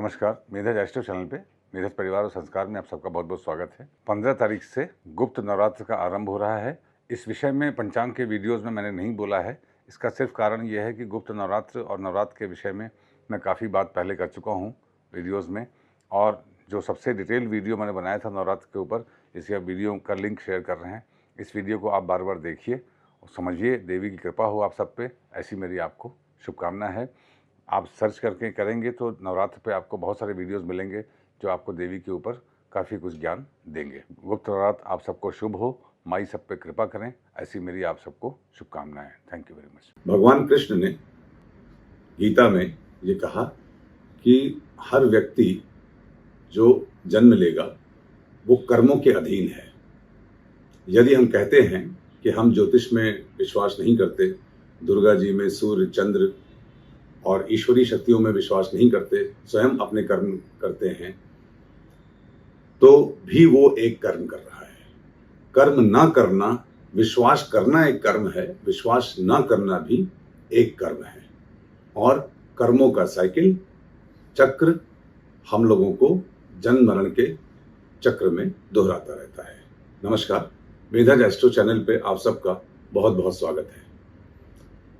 नमस्कार, मेधज astro channel पे मेधज परिवार और संस्कार में आप सबका बहुत बहुत स्वागत है। 15 तारीख से गुप्त नवरात्र का आरंभ हो रहा है। इस विषय में पंचांग के वीडियोस में मैंने नहीं बोला है। इसका सिर्फ कारण यह है कि गुप्त नवरात्र और नवरात्र के विषय में मैं काफ़ी बात पहले कर चुका हूँ वीडियोज़ में, और जो सबसे डिटेल वीडियो मैंने बनाया था नवरात्र के ऊपर, इसका वीडियो का लिंक शेयर कर रहे हैं। इस वीडियो को आप बार बार देखिए और समझिए। देवी की कृपा हो आप सब पे, ऐसी मेरी आपको शुभकामना है। आप सर्च करके करेंगे तो नवरात्र पे आपको बहुत सारे वीडियोस मिलेंगे जो आपको देवी के ऊपर काफ़ी कुछ ज्ञान देंगे। गुप्त नवरात्र आप सबको शुभ हो, माई सब पे कृपा करें, ऐसी मेरी आप सबको शुभकामनाएं। Thank you very much. भगवान कृष्ण ने गीता में ये कहा कि हर व्यक्ति जो जन्म लेगा वो कर्मों के अधीन है। यदि हम कहते हैं कि हम ज्योतिष में विश्वास नहीं करते, दुर्गा जी में, सूर्य, चंद्र और ईश्वरीय शक्तियों में विश्वास नहीं करते, स्वयं अपने कर्म करते हैं, तो भी वो एक कर्म कर रहा है। कर्म ना करना, विश्वास करना एक कर्म है, विश्वास ना करना भी एक कर्म है। और कर्मों का साइकिल, चक्र हम लोगों को जन्म मरण के चक्र में दोहराता रहता है। नमस्कार, मेधज एस्ट्रो चैनल पे आप सबका बहुत बहुत स्वागत है।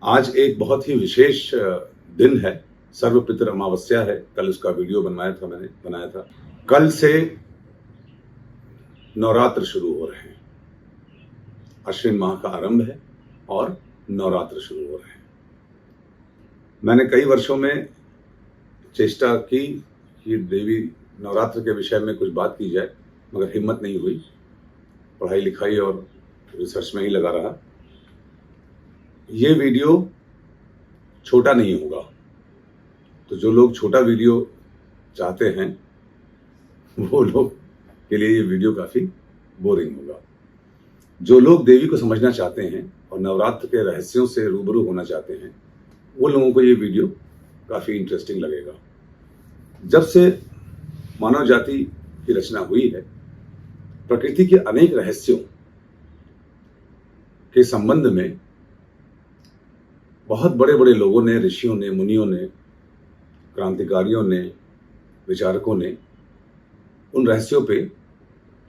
आज एक बहुत ही विशेष दिन है, सर्वपितर अमावस्या है। कल उसका वीडियो मैंने बनाया था। कल से नवरात्र शुरू हो रहे हैं। अश्विन माह का आरंभ है और नवरात्र शुरू हो रहे हैं। मैंने कई वर्षों में चेष्टा की कि देवी नवरात्र के विषय में कुछ बात की जाए, मगर हिम्मत नहीं हुई। पढ़ाई लिखाई और रिसर्च में ही लगा रहा। ये वीडियो छोटा नहीं होगा, तो जो लोग छोटा वीडियो चाहते हैं वो लोग के लिए ये वीडियो काफ़ी बोरिंग होगा। जो लोग देवी को समझना चाहते हैं और नवरात्र के रहस्यों से रूबरू होना चाहते हैं, वो लोगों को ये वीडियो काफ़ी इंटरेस्टिंग लगेगा। जब से मानव जाति की रचना हुई है, प्रकृति के अनेक रहस्यों के संबंध में बहुत बड़े बड़े लोगों ने, ऋषियों ने, मुनियों ने, क्रांतिकारियों ने, विचारकों ने उन रहस्यों पे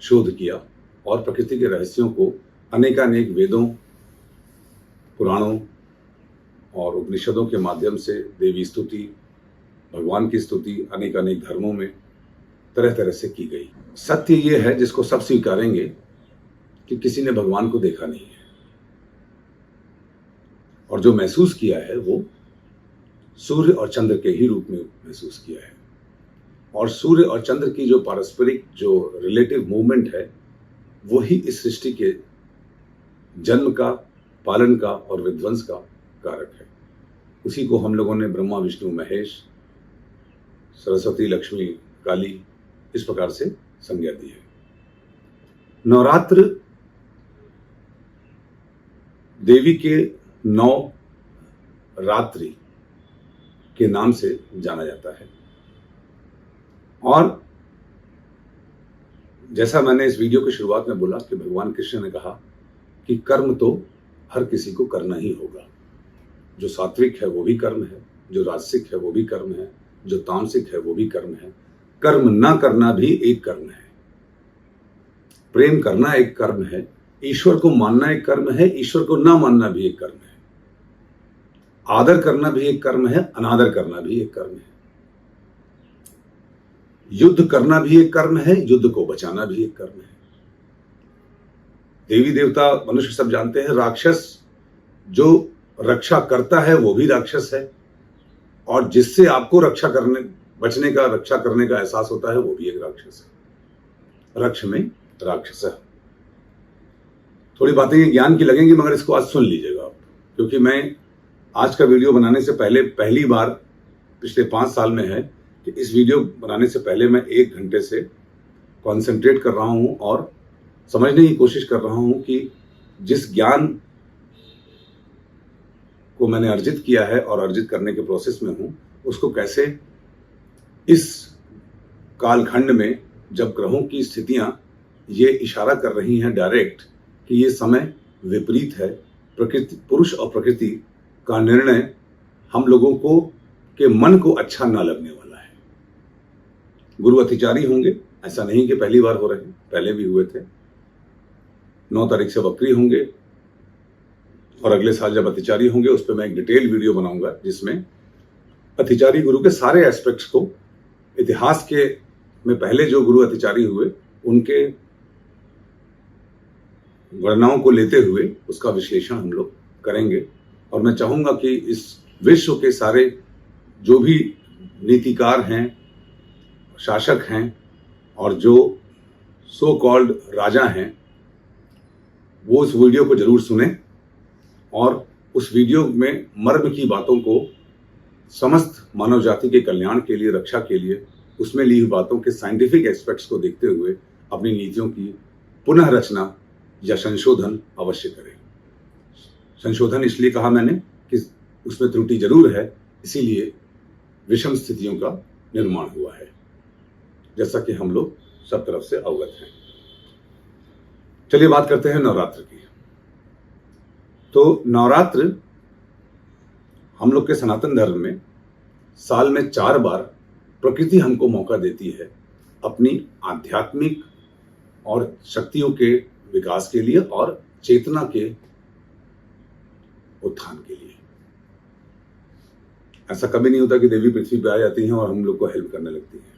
शोध किया और प्रकृति के रहस्यों को अनेकानेक वेदों, पुराणों और उपनिषदों के माध्यम से देवी स्तुति, भगवान की स्तुति अनेकानेक धर्मों में तरह तरह से की गई। सत्य ये है, जिसको सब स्वीकारेंगे, कि किसी ने भगवान को देखा नहीं है, और जो महसूस किया है वो सूर्य और चंद्र के ही रूप में महसूस किया है। और सूर्य और चंद्र की जो पारस्परिक, जो रिलेटिव मूवमेंट है, वही इस सृष्टि के जन्म का, पालन का और विध्वंस का कारक है। उसी को हम लोगों ने ब्रह्मा, विष्णु, महेश, सरस्वती, लक्ष्मी, काली, इस प्रकार से संज्ञा दी है। नवरात्र देवी के 9 रात्रि के नाम से जाना जाता है। और जैसा मैंने इस वीडियो की शुरुआत में बोला कि भगवान कृष्ण ने कहा कि कर्म तो हर किसी को करना ही होगा। जो सात्विक है वो भी कर्म है, जो राजसिक है वो भी कर्म है, जो तामसिक है वो भी कर्म है। कर्म ना करना भी एक कर्म है। प्रेम करना एक कर्म है, ईश्वर को मानना एक कर्म है, ईश्वर को ना मानना भी एक कर्म है। आदर करना भी एक कर्म है, अनादर करना भी एक कर्म है। युद्ध करना भी एक कर्म है, युद्ध को बचाना भी एक कर्म है। देवी देवता, मनुष्य सब जानते हैं, राक्षस जो रक्षा करता है वो भी राक्षस है, और जिससे आपको रक्षा करने का एहसास होता है वो भी एक राक्षस है। रक्ष में राक्षस है। थोड़ी बातें ज्ञान की लगेंगी, मगर इसको आज सुन लीजिएगा आप, क्योंकि मैं आज का वीडियो बनाने से पहले पहली बार पिछले 5 साल में है कि इस वीडियो बनाने से पहले मैं 1 घंटे से कंसंट्रेट कर रहा हूं और समझने की कोशिश कर रहा हूं कि जिस ज्ञान को मैंने अर्जित किया है और अर्जित करने के प्रोसेस में हूं, उसको कैसे इस कालखंड में, जब ग्रहों की स्थितियां ये इशारा कर रही हैं डायरेक्ट कि ये समय विपरीत है, प्रकृति, पुरुष और प्रकृति का निर्णय हम लोगों को के मन को अच्छा ना लगने वाला है। गुरु अतिचारी होंगे, ऐसा नहीं कि पहली बार हो रहे हैं, पहले भी हुए थे। 9 तारीख से वक्री होंगे और अगले साल जब अतिचारी होंगे उस पर मैं एक डिटेल वीडियो बनाऊंगा जिसमें अतिचारी गुरु के सारे एस्पेक्ट्स को, इतिहास के में पहले जो गुरु अतिचारी हुए उनके गणनाओं को लेते हुए उसका विश्लेषण हम लोग करेंगे। और मैं चाहूंगा कि इस विश्व के सारे जो भी नीतिकार हैं, शासक हैं और जो सो कॉल्ड राजा हैं वो उस वीडियो को जरूर सुने और उस वीडियो में मर्म की बातों को समस्त मानव जाति के कल्याण के लिए, रक्षा के लिए, उसमें ली हुई बातों के साइंटिफिक एस्पेक्ट्स को देखते हुए अपनी नीतियों की पुनः रचना या संशोधन अवश्य करें। संशोधन इसलिए कहा मैंने कि उसमें त्रुटि जरूर है, इसीलिए विषम स्थितियों का निर्माण हुआ है, जैसा कि हम लोग सब तरफ से अवगत हैं। चलिए बात करते हैं नवरात्र की। तो नवरात्र हम लोग के सनातन धर्म में साल में 4 बार प्रकृति हमको मौका देती है अपनी आध्यात्मिक और शक्तियों के विकास के लिए और चेतना के उत्थान के लिए। ऐसा कभी नहीं होता कि देवी पृथ्वी पे आ जाती हैं और हम लोग को हेल्प करने लगती हैं।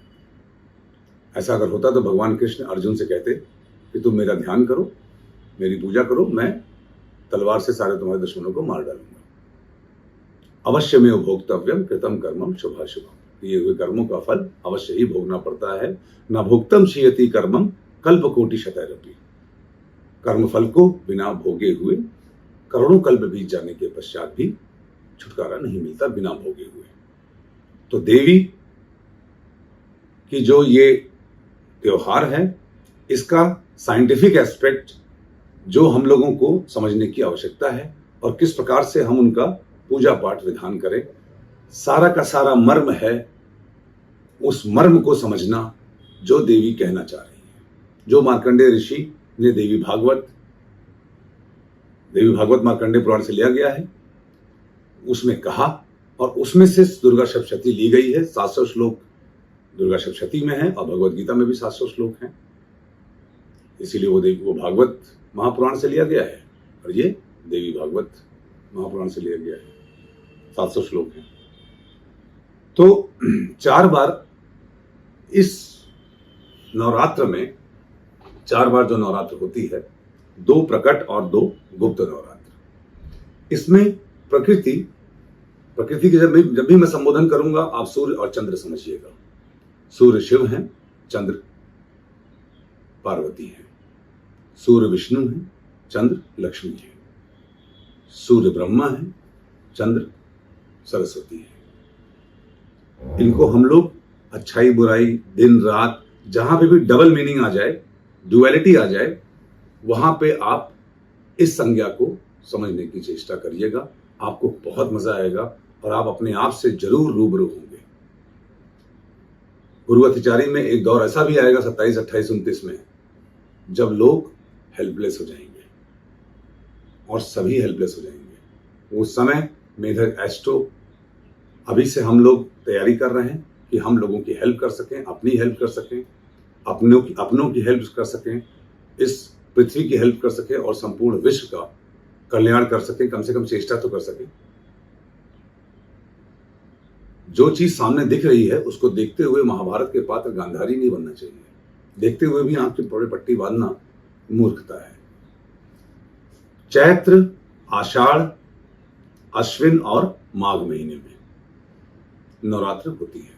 ऐसा अगर होता तो भगवान कृष्ण अर्जुन से कहते कि तुम मेरा ध्यान करो, मेरी पूजा करो, मैं तलवार से सारे तुम्हारे दुश्मनों को मार डालूंगा। अवश्य में भोक्तव्यम कृतम कर्मम शुभाशुभम, किए हुए कर्मों का फल अवश्य ही भोगना पड़ता है। न भोक्तम क्षीयति कर्मम कल्प कोटि शतैरपि, कर्म फल को बिना भोगे हुए करोड़ों कल्प बीत जाने के पश्चात भी छुटकारा नहीं मिलता बिना भोगे हुए। तो देवी की जो ये त्योहार है इसका साइंटिफिक एस्पेक्ट जो हम लोगों को समझने की आवश्यकता है और किस प्रकार से हम उनका पूजा पाठ विधान करें, सारा का सारा मर्म है उस मर्म को समझना जो देवी कहना चाह रही है। जो मार्कंडेय ऋषि ने देवी भागवत मार्कंडेय पुराण से लिया गया है उसमें कहा और उसमें से दुर्गा सप्तशती ली गई है। 700 श्लोक दुर्गा सप्तशती में है और भगवत गीता में भी 700 श्लोक हैं, इसीलिए वो भागवत महापुराण से लिया गया है और ये देवी भागवत महापुराण से लिया गया है। 700 श्लोक हैं। तो 4 बार इस नवरात्र में 4 बार जो नवरात्र होती है, 2 प्रकट और 2 गुप्त नवरात्र। इसमें प्रकृति के जब भी मैं संबोधन करूंगा आप सूर्य और चंद्र समझिएगा। सूर्य शिव हैं, चंद्र पार्वती हैं। सूर्य विष्णु हैं, चंद्र लक्ष्मी हैं। सूर्य ब्रह्मा हैं, चंद्र सरस्वती है। इनको हम लोग अच्छाई बुराई, दिन रात, जहां पे भी डबल मीनिंग आ जाए, डुअलिटी आ जाए, वहां पे आप इस संज्ञा को समझने की चेष्टा करिएगा। आपको बहुत मजा आएगा और आप अपने आप से जरूर रूबरू होंगे। गुरु अतिचारी में एक दौर ऐसा भी आएगा 27, 28, 29 में जब लोग हेल्पलेस हो जाएंगे और सभी हेल्पलेस हो जाएंगे। उस समय मेधर एस्ट्रो अभी से हम लोग तैयारी कर रहे हैं कि हम लोगों की हेल्प कर सकें, अपनी हेल्प कर सकें, अपनों की हेल्प कर सकें, इस पृथ्वी की हेल्प कर सकें और संपूर्ण विश्व का कल्याण कर सकें। कम से कम चेष्टा तो कर सकें। जो चीज सामने दिख रही है उसको देखते हुए महाभारत के पात्र गांधारी नहीं बनना चाहिए। देखते हुए भी आंख की बड़े पट्टी बांधना मूर्खता है। चैत्र, आषाढ़, अश्विन और माघ महीने में नवरात्र होती है।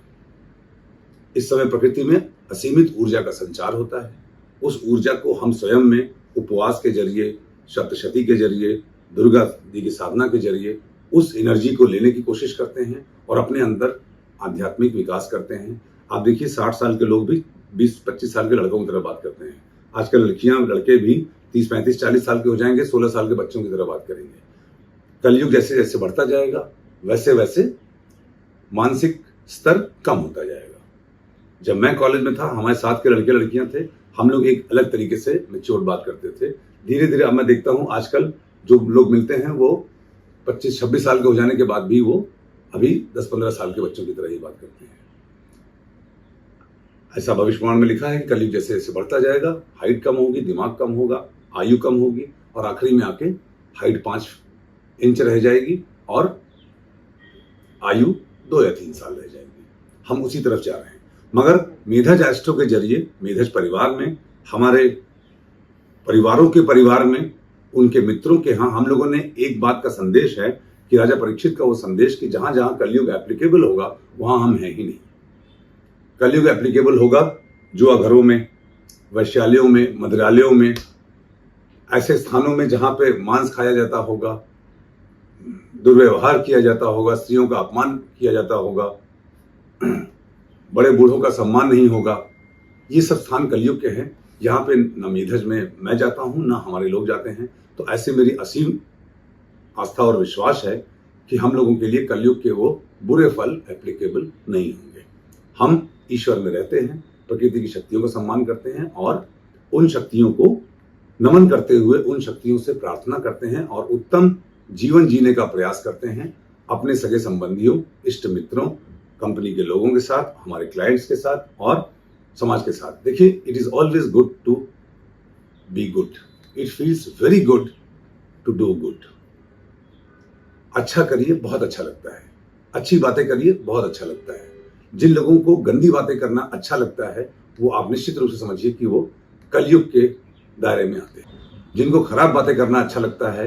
इस समय प्रकृति में असीमित ऊर्जा का संचार होता है। उस ऊर्जा को हम स्वयं में उपवास के जरिए, सप्तशती के जरिए, दुर्गा दी की साधना के जरिए उस एनर्जी को लेने की कोशिश करते हैं और अपने अंदर आध्यात्मिक विकास करते हैं। आप देखिए 60 साल के लोग भी 20-25 साल के लड़कों की तरह बात करते हैं। आजकल लड़कियां, लड़के भी 30, 35, 40 साल के हो जाएंगे, 16 साल के बच्चों की तरह बात करेंगे। कलयुग जैसे जैसे बढ़ता जाएगा वैसे वैसे मानसिक स्तर कम होता जाएगा। जब मैं कॉलेज में था, हमारे साथ के लड़के लड़कियां थे, हम लोग एक अलग तरीके से मैच्योर बात करते थे। धीरे धीरे अब मैं देखता हूं आजकल जो लोग मिलते हैं वो 25-26 साल के हो जाने के बाद भी वो अभी 10-15 साल के बच्चों की तरह ही बात करते हैं। ऐसा भविष्यवाणी में लिखा है कि कलयुग जैसे जैसे बढ़ता जाएगा, हाइट कम होगी, दिमाग कम होगा, आयु कम होगी और आखिरी में आके हाइट 5 इंच रह जाएगी और आयु 2 या 3 साल रह जाएगी। हम उसी तरफ जा रहे हैं। मगर मेधज एस्ट्रो के जरिए मेधज परिवार में, हमारे परिवारों के परिवार में, उनके मित्रों के यहाँ हम लोगों ने एक बात का संदेश है कि राजा परीक्षित का वो संदेश कि जहां जहां कलयुग एप्लीकेबल होगा वहां हम हैं ही नहीं। कलयुग एप्लीकेबल होगा जुआ घरों में, वैश्यालयों में, मदिरालयों में, ऐसे स्थानों में जहां पे मांस खाया जाता होगा, दुर्व्यवहार किया जाता होगा, स्त्रियों का अपमान किया जाता होगा, बड़े बूढ़ों का सम्मान नहीं होगा। ये सब स्थान कलयुग के हैं। यहाँ पे न मेधज में मैं जाता हूँ, ना हमारे लोग जाते हैं। तो ऐसे मेरी असीम आस्था और विश्वास है कि हम लोगों के लिए कलयुग के वो बुरे फल एप्लीकेबल नहीं होंगे। हम ईश्वर में रहते हैं, प्रकृति की शक्तियों का सम्मान करते हैं और उन शक्तियों को नमन करते हुए उन शक्तियों से प्रार्थना करते हैं और उत्तम जीवन जीने का प्रयास करते हैं अपने सगे संबंधियों, इष्ट मित्रों, कंपनी के लोगों के साथ, हमारे क्लाइंट्स के साथ और समाज के साथ। देखिए, it is always good to be good, it feels very good to do good. अच्छा करिए, बहुत अच्छा लगता है। अच्छी बातें करिए, बहुत अच्छा लगता है। जिन लोगों को गंदी बातें करना अच्छा लगता है वो आप निश्चित रूप से समझिए कि वो कलयुग के दायरे में आते हैं। जिनको खराब बातें करना अच्छा लगता है,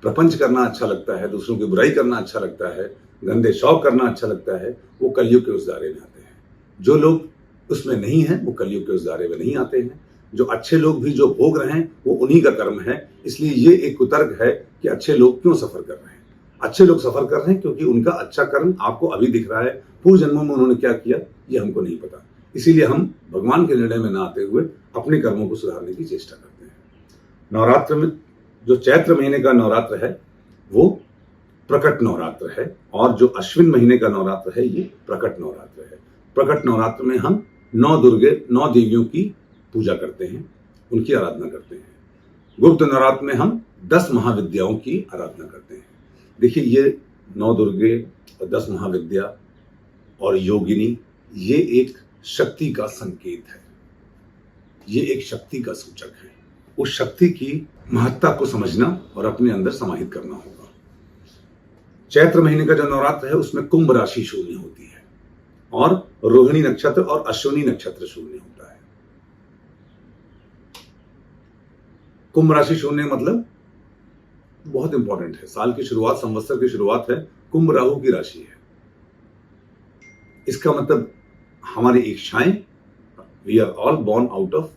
प्रपंच करना अच्छा लगता है, दूसरों की बुराई करना अच्छा लगता है, गंदे शौक करना अच्छा लगता है, वो कलयुग के उस दायरे में आते हैं। जो लोग उसमें नहीं हैं वो कलयुग के उस दायरे में नहीं आते हैं। जो अच्छे लोग भी जो भोग रहे हैं वो उन्हीं का कर्म है। इसलिए ये एक कुतर्क है कि अच्छे लोग क्यों सफर कर रहे हैं। अच्छे लोग सफर कर रहे हैं क्योंकि उनका अच्छा कर्म आपको अभी दिख रहा है। पूर्व जन्मों में उन्होंने क्या किया ये हमको नहीं पता। इसीलिए हम भगवान के निर्णय में न आते हुए अपने कर्मों को सुधारने की चेष्टा करते हैं। नवरात्र में जो चैत्र महीने का नवरात्र है वो प्रकट नवरात्र है और जो अश्विन महीने का नवरात्र है ये प्रकट नवरात्र है। प्रकट नवरात्र में हम 9 दुर्गे, 9 देवियों की पूजा करते हैं, उनकी आराधना करते हैं। गुप्त नवरात्र में हम 10 महाविद्याओं की आराधना करते हैं। देखिए, ये 9 दुर्गे और 10 महाविद्या और योगिनी ये एक शक्ति का संकेत है, ये एक शक्ति का सूचक है। उस शक्ति की महत्ता को समझना और अपने अंदर समाहित करना होगा। चैत्र महीने का जो नवरात्र है उसमें कुंभ राशि शून्य होती है और रोहिणी नक्षत्र और अश्विनी नक्षत्र शून्य होता है। कुंभ राशि शून्य मतलब बहुत इंपॉर्टेंट है। साल की शुरुआत, संवत्सर की शुरुआत है, कुंभ राहु की राशि है। इसका मतलब हमारी इच्छाएं, we are all born out of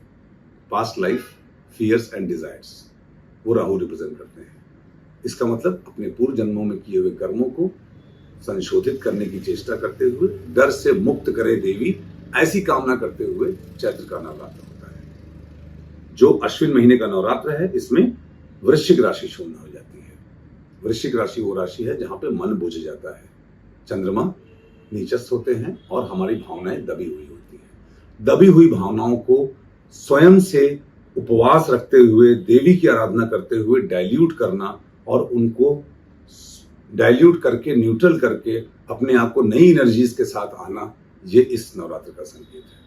past life fears and desires, वो राहु रिप्रेजेंट करते हैं। इसका मतलब अपने पूर्व जन्मों में किए हुए कर्मों को संशोधित करने की चेष्टा करते हुए, डर से मुक्त करे देवी, ऐसी कामना करते हुए चैत्र का नवरात्र होता है। जो अश्विन महीने का नवरात्र है इसमें वृश्चिक राशि शून्य हो जाती है। वृश्चिक राशि वो राशि है जहां पे मन बुझ जाता है, चंद्रमा नीचस्थ होते हैं और हमारी भावनाएं दबी हुई होती हैं। दबी हुई भावनाओं को स्वयं से उपवास रखते हुए, देवी की आराधना करते हुए डाइल्यूट करना और उनको डाइल्यूट करके, न्यूट्रल करके अपने आप को नई एनर्जीज के साथ आना, ये इस नवरात्र का संकेत है।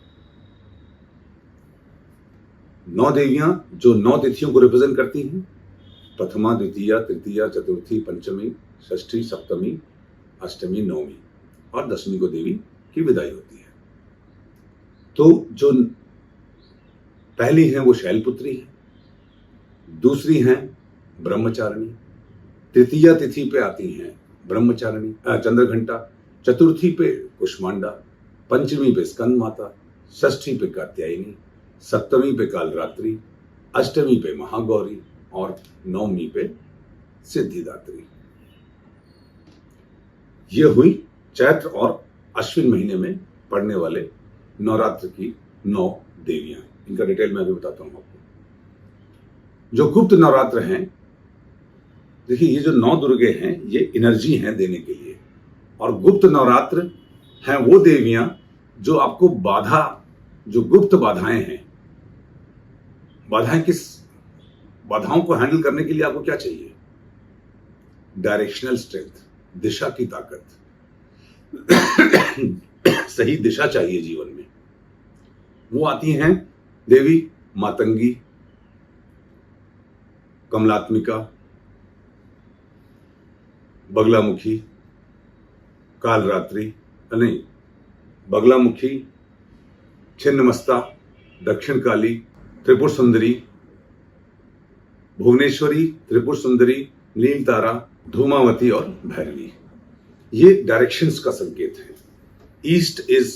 9 देवियां जो 9 तिथियों को रिप्रेजेंट करती हैं, प्रथमा, द्वितीया, तृतीया, चतुर्थी, पंचमी, षष्ठी, सप्तमी, अष्टमी, नवमी और दशमी को देवी की विदाई होती है। तो जो पहली है वो शैलपुत्री है, दूसरी है ब्रह्मचारिणी, तृतीया तिथि पे आती हैं ब्रह्मचारिणी चंद्रघंटा, चतुर्थी पे कुष्मांडा, पंचमी पे स्कंद माता, षष्ठी पे कात्यायनी, सप्तमी पे कालरात्रि, अष्टमी पे महागौरी और नवमी पे सिद्धिदात्री। ये हुई चैत्र और अश्विन महीने में पड़ने वाले नवरात्र की 9 देवियां। इनका डिटेल मैं अभी बताता हूं आपको। जो गुप्त नवरात्र हैं, देखिए ये जो 9 दुर्गे हैं ये एनर्जी हैं देने के लिए, और गुप्त नवरात्र हैं वो देवियां जो आपको बाधा, जो गुप्त बाधाएं हैं, बाधाएं किस, बाधाओं को हैंडल करने के लिए आपको क्या चाहिए? डायरेक्शनल स्ट्रेंथ, दिशा की ताकत, सही दिशा चाहिए जीवन में। वो आती हैं देवी मातंगी, कमलात्मिका, बगलामुखी, कालरात्रि, नहीं, बगलामुखी, छिन्नमस्ता, दक्षिण काली, त्रिपुर सुंदरी, भुवनेश्वरी, त्रिपुर सुंदरी, नील तारा, धूमावती और भैरवी। ये डायरेक्शंस का संकेत है। East is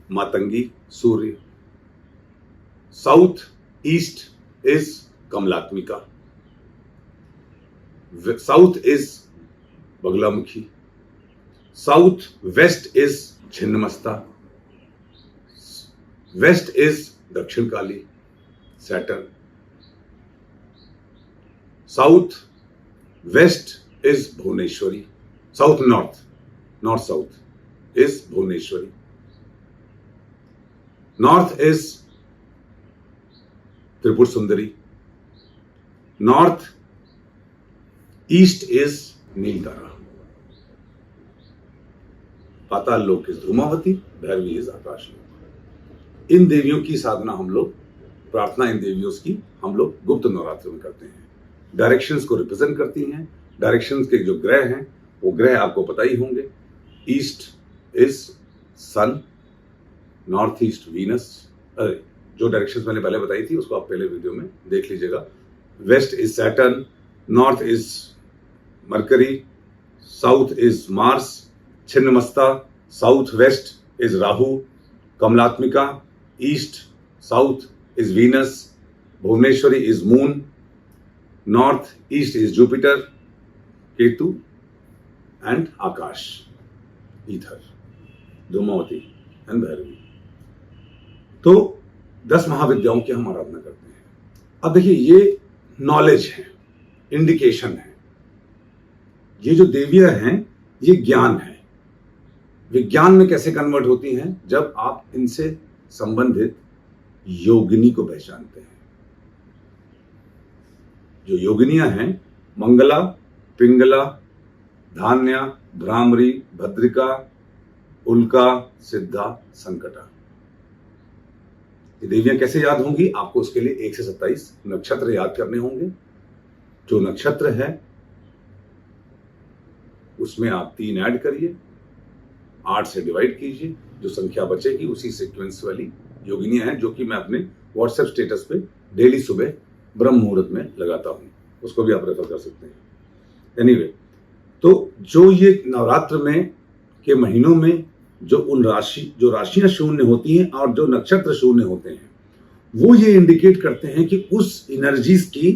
Matangi, Surya. South east is Kamalatmika. South is Bagalamukhi. South west is Chhinnamasta. West is Dakshin Kali, Saturn. South west is Bhuvaneshwari. South north, north south is Bhuvaneshwari. North is Tripura. North east is Neel Tara. Patal Lok is Dhumavati, Bhairavi is Akash Lok. इन देवियों की साधना हम लोग, प्रार्थना इन देवियों की हम लोग गुप्त नवरात्र में करते हैं। डायरेक्शंस को रिप्रेजेंट करती हैं। डायरेक्शंस के जो ग्रह हैं वो ग्रह आपको पता ही होंगे। East is sun, north east Venus. जो डायरेक्शंस मैंने पहले बताई थी उसको आप पहले वीडियो में देख लीजिएगा। West is Saturn, north is Mercury, south is Mars, Chhinnamasta, south west is Rahu, Kamalatmika, east south is Venus, Bhuvaneshwari is moon, north east is Jupiter, Ketu and आकाश, ईथर, धूमावती एंड भैरवी। तो 10 महाविद्याओं की हम आराधना करते हैं। अब देखिए, ये नॉलेज है, इंडिकेशन है। ये जो देवियां हैं ये ज्ञान है। विज्ञान में कैसे कन्वर्ट होती हैं? जब आप इनसे संबंधित योगिनी को पहचानते हैं। जो योगिनियां हैं, मंगला, पिंगला, धान्या, भ्रामरी, भद्रिका, उल्का, सिद्धा, संकटा। ये देवियां कैसे याद होंगी? आपको उसके लिए 1 से 27 नक्षत्र याद करने होंगे। जो नक्षत्र है उसमें आप 3 ऐड करिए, 8 से डिवाइड कीजिए, जो संख्या बचेगी उसी सीक्वेंस वाली योगिनियां हैं, जो कि मैं अपने व्हाट्सएप स्टेटस पे डेली सुबह ब्रह्म मुहूर्त में लगाता हूं। उसको भी आप रेफर कर सकते हैं। एनीवे, तो जो ये नवरात्र में के महीनों में जो राशियां शून्य होती हैं और जो नक्षत्र शून्य होते हैं, वो ये इंडिकेट करते हैं कि उस एनर्जीज की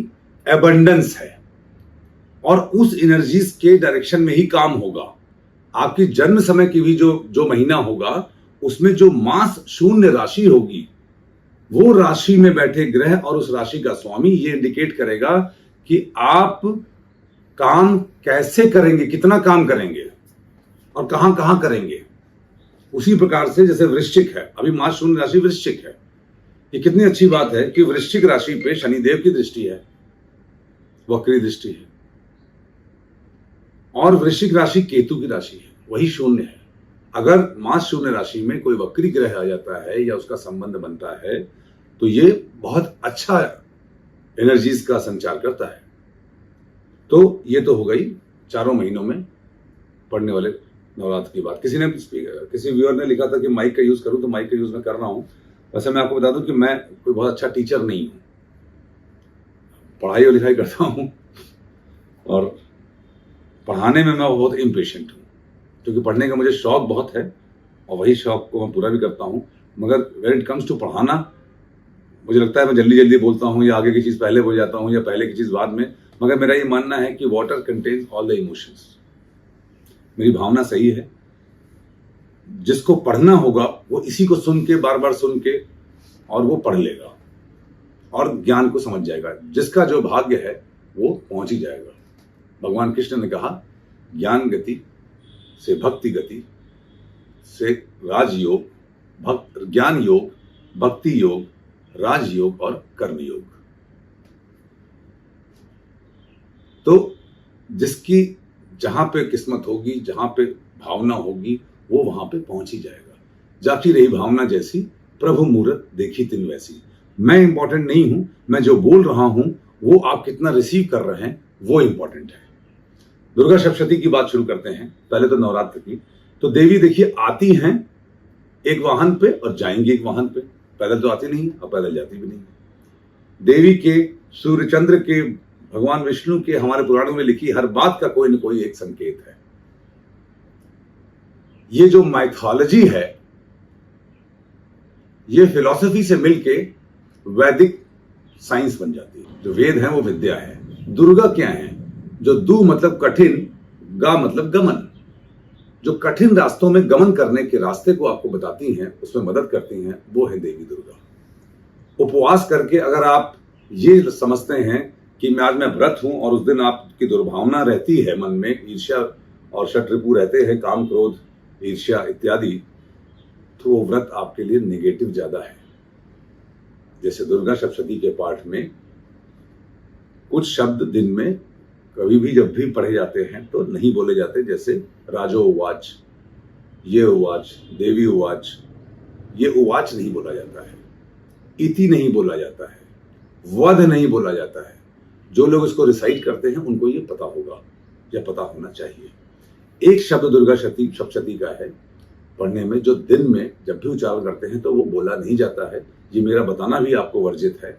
एबंडेंस है और उस एनर्जीज के डायरेक्शन में ही काम होगा। आपकी जन्म समय की भी जो महीना होगा उसमें जो मास शून्य राशि होगी, वो राशि में बैठे ग्रह और उस राशि का स्वामी ये इंडिकेट करेगा कि आप काम कैसे करेंगे, कितना काम करेंगे और कहां कहां करेंगे। उसी प्रकार से जैसे वृश्चिक है, अभी मास शून्य राशि वृश्चिक है। ये कितनी अच्छी बात है कि वृश्चिक राशि पे शनिदेव की दृष्टि है, वक्री दृष्टि है, और वृश्चिक राशि केतु की राशि है, वही शून्य है। अगर मास शून्य राशि में कोई वक्री ग्रह आ जाता है या उसका संबंध बनता है तो ये बहुत अच्छा एनर्जीज का संचार करता है। तो ये तो हो गई 4 महीनों में पढ़ने वाले नवरात्र की बात। किसी व्यूअर ने लिखा था कि माइक का यूज करूं, तो माइक का यूज मैं कर रहा हूं। वैसे मैं आपको बता दूं कि मैं कोई बहुत अच्छा टीचर नहीं हूं, पढ़ाई और लिखाई करता हूं और पढ़ाने में मैं बहुत इम्पेशेंट हूं, क्योंकि पढ़ने का मुझे शौक बहुत है और वही शौक को मैं पूरा भी करता हूं। मगर व्हेन इट कम्स टू पढ़ाना, मुझे लगता है मैं जल्दी जल्दी बोलता हूं या आगे की चीज़ पहले बोल जाता हूं या पहले की चीज़ बाद में। मगर मेरा ये मानना है कि water contains all the emotions. मेरी भावना सही है। जिसको पढ़ना होगा वो इसी को सुन के, बार बार सुन के, और वो पढ़ लेगा और ज्ञान को समझ जाएगा। जिसका जो भाग्य है वो पहुंच ही जाएगा। भगवान कृष्ण ने कहा, ज्ञान गति से भक्ति गति से राजयोग, ज्ञान योग, भक्ति योग, राजयोग और कर्म योग। तो जिसकी जहां पे किस्मत होगी, जहां पे भावना होगी, वो वहां पे पहुंच ही जाएगा। जाती रही भावना जैसी प्रभु मूरत देखी तिन वैसी। मैं इंपॉर्टेंट नहीं हूं, मैं जो बोल रहा हूं वो आप कितना रिसीव कर रहे हैं वो इंपॉर्टेंट है। दुर्गा सप्तशती की बात शुरू करते हैं। पहले तो नवरात्र की। तो देवी देखिए आती हैं एक वाहन पे और जाएंगी एक वाहन पे। पैदल तो आती नहीं और पैदल जाती भी नहीं। देवी के, सूर्यचंद्र के, भगवान विष्णु के, हमारे पुराणों में लिखी हर बात का कोई न कोई एक संकेत है। ये जो माइथोलॉजी है ये फिलॉसफी से मिलके वैदिक साइंस बन जाती है। जो वेद है वो विद्या है। दुर्गा क्या है? जो दु मतलब कठिन, गा मतलब गमन। जो कठिन रास्तों में गमन करने के रास्ते को आपको बताती हैं, उसमें मदद करती हैं, वो है देवी दुर्गा। उपवास करके अगर आप ये समझते हैं कि आज मैं व्रत हूं और उस दिन आपकी दुर्भावना रहती है मन में, ईर्ष्या और शत्रुपु रहते हैं, काम क्रोध ईर्ष्या इत्यादि, तो वो व्रत आपके लिए नेगेटिव ज्यादा है। जैसे दुर्गा सप्तशती के पाठ में कुछ शब्द दिन में कभी भी जब भी पढ़े जाते हैं तो नहीं बोले जाते। जैसे राजो उवाच, ये उवाच, देवी उवाच, ये उवाच नहीं बोला जाता है, इति नहीं बोला जाता है, वध नहीं बोला जाता है। जो लोग इसको रिसाइट करते हैं उनको ये पता होगा या पता होना चाहिए। एक शब्द दुर्गा सप्तशती का है पढ़ने में, जो दिन में जब भी उच्चारण करते हैं तो वो बोला नहीं जाता है। ये मेरा बताना भी आपको वर्जित है,